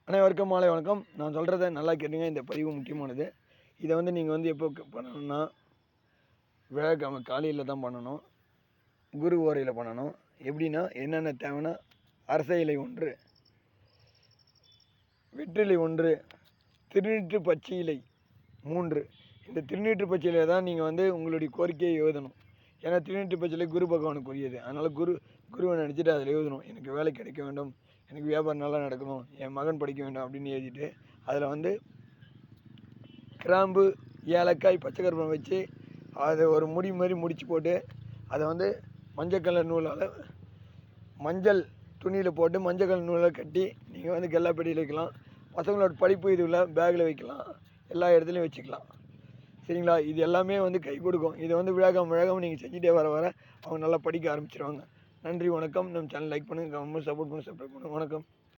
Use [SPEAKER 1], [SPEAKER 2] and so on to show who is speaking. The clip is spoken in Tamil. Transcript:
[SPEAKER 1] அனைவருக்கும் மாலை வணக்கம். நான் சொல்கிறத நல்லா கேட்டுங்க. இந்த பதிவு முக்கியமானது. இதை நீங்கள் எப்போ பண்ணணும்னா, வியாழக்கிழமை காலையில் தான் பண்ணணும். குரு ஓரையில் பண்ணணும். எப்படின்னா, என்னென்ன தேவைன்னா, அரச இலை 1, வெற்றிலை 1, திருநீற்று பச்சை இலை 3. இந்த திருநீற்று பச்சை இலையை தான் நீங்கள் உங்களுடைய கோரிக்கையை எழுதணும். ஏன்னா திருநீற்று பச்சை இலை குரு பகவானுக்குரியது. அதனால் குருவை நினச்சிட்டு அதில் எழுதணும். எனக்கு வேலை கிடைக்க வேண்டும், எனக்கு வியாபாரம் நல்லா நடக்கணும், என் மகன் படிக்க வேண்டும் அப்படின்னு எழுதிட்டு அதில் கிராம்பு, ஏலக்காய், பச்சை கற்பூரம் வச்சு அதை ஒரு முடி மாதிரி முடிச்சு போட்டு அதை மஞ்சள் கலர் நூலால் மஞ்சள் துணியில் போட்டு மஞ்சள் கலர் நூலால் கட்டி நீங்கள் கல்லாப்பெட்டியில் வைக்கலாம். பசங்களோட படிப்பு இதுவில் பேக்கில் வைக்கலாம். எல்லா இடத்துலையும் வச்சுக்கலாம். சரிங்களா? இது எல்லாமே கை கொடுக்கும். இதை விழாக்காம நீங்கள் செஞ்சுட்டே வர அவங்க நல்லா படிக்க ஆரம்பிச்சிருவாங்க. நன்றி, வணக்கம். நம்ம சேனல் லைக் பண்ணுங்கள், கமெண்ட், சப்போர்ட் பண்ணி சப்ஸ்கிரைப் பண்ணுங்கள். வணக்கம்.